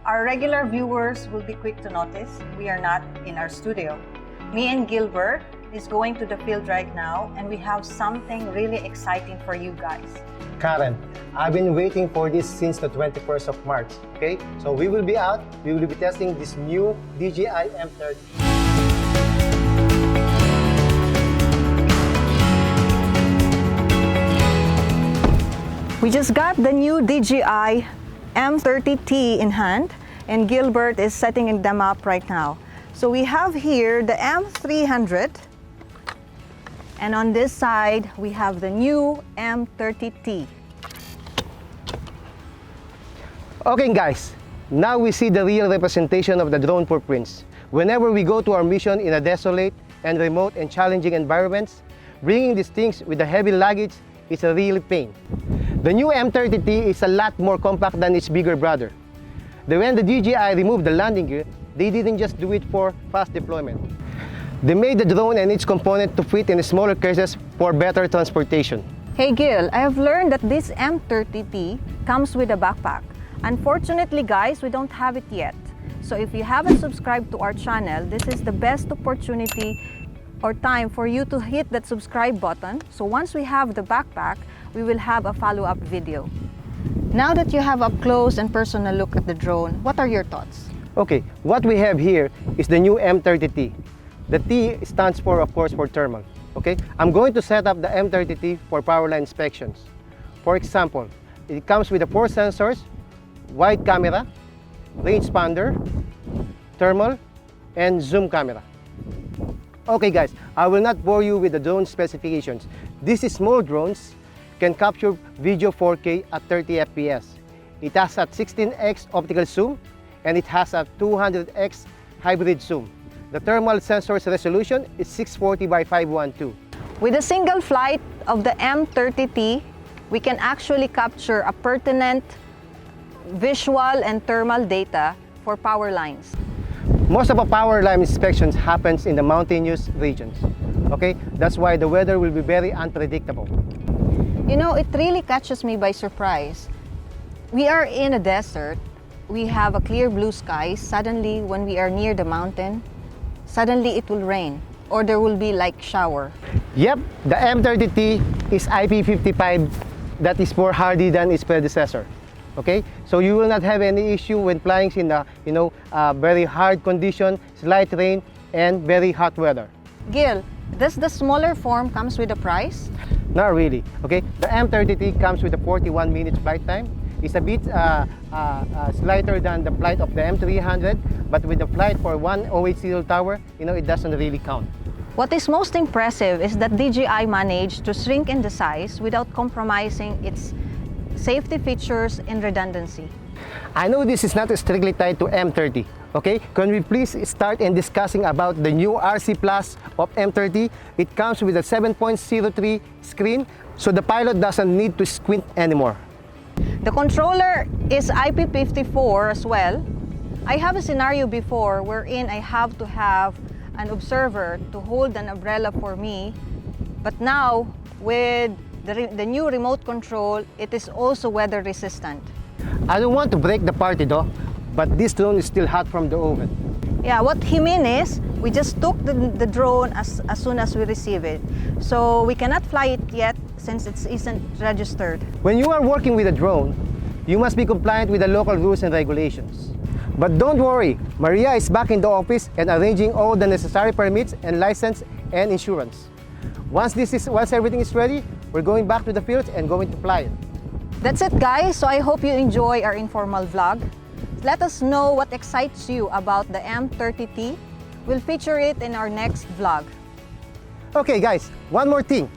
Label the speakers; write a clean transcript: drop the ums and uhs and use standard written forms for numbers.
Speaker 1: Our regular viewers will be quick to notice we are not in our studio. Me and Gilbert is going to the field right now, and we have something really exciting for you guys.
Speaker 2: Karen, I've been waiting for this since the 21st of March, okay? So we will be out, we will be testing this new DJI M30.
Speaker 1: We just got the new DJI M30T in hand, and Gilbert is setting them up right now. So we have here the M300, and on this side we have the new M30T.
Speaker 2: Okay guys, now we see the real representation of the drone footprints. Whenever we go to our mission in a desolate and remote and challenging environments, bringing these things with a heavy luggage is a real pain. The new M30T is a lot more compact than its bigger brother. When the DJI removed the landing gear, they didn't just do it for fast deployment. They made the drone and its component to fit in smaller cases for better transportation.
Speaker 1: Hey Gil, I have learned that this M30T comes with a backpack. Unfortunately guys, we don't have it yet. So if you haven't subscribed to our channel, this is the best opportunity or time for you to hit that subscribe button. So once we have the backpack, we will have a follow-up video. Now that you have up close and personal look at the drone, what are your thoughts?
Speaker 2: Okay, what we have here is the new M30T. The T stands for, of course, for thermal. Okay, I'm going to set up the M30T for power line inspections. For example, it comes with the 4 sensors, wide camera, rangefinder, thermal, and zoom camera. Okay guys, I will not bore you with the drone specifications. These small drones can capture video 4K at 30 FPS. It has a 16x optical zoom, and it has a 200x hybrid zoom. The thermal sensor's resolution is 640 by 512.
Speaker 1: With a single flight of the M30T, we can actually capture a pertinent visual and thermal data for power lines.
Speaker 2: Most of our power line inspections happens in the mountainous regions. Okay, that's why the weather will be very unpredictable.
Speaker 1: You know, it really catches me by surprise. We are in a desert. We have a clear blue sky. Suddenly, when we are near the mountain, suddenly it will rain or there will be like shower.
Speaker 2: Yep, the M30T is IP55, that is more hardy than its predecessor. Okay, so you will not have any issue when flying in a very hard condition, slight rain, and very hot weather.
Speaker 1: Gil, does the smaller form comes with a price?
Speaker 2: Not really. Okay, the M30T comes with a 41 minutes flight time. It's a bit slighter than the flight of the M300, but with the flight for 1080 tower, it doesn't really count.
Speaker 1: What is most impressive is that DJI managed to shrink in the size without compromising its safety features and redundancy.
Speaker 2: I know this is not strictly tied to M30, okay? Can we please start in discussing about the new RC Plus of M30? It comes with a 7.03 screen, so the pilot doesn't need to squint anymore.
Speaker 1: The controller is IP54 as well. I have a scenario before wherein I have to have an observer to hold an umbrella for me, but now with the new remote control, it is also weather resistant.
Speaker 2: I don't want to break the party though, but this drone is still hot from the oven.
Speaker 1: Yeah, what he means is we just took the drone as soon as we receive it. So we cannot fly it yet since it isn't registered.
Speaker 2: When you are working with a drone, you must be compliant with the local rules and regulations. But don't worry, Maria is back in the office and arranging all the necessary permits and license and insurance. Once everything is ready, we're going back to the field and going to fly it.
Speaker 1: That's it guys, so I hope you enjoy our informal vlog. Let us know what excites you about the M30T. We'll feature it in our next vlog.
Speaker 2: Okay guys, one more thing.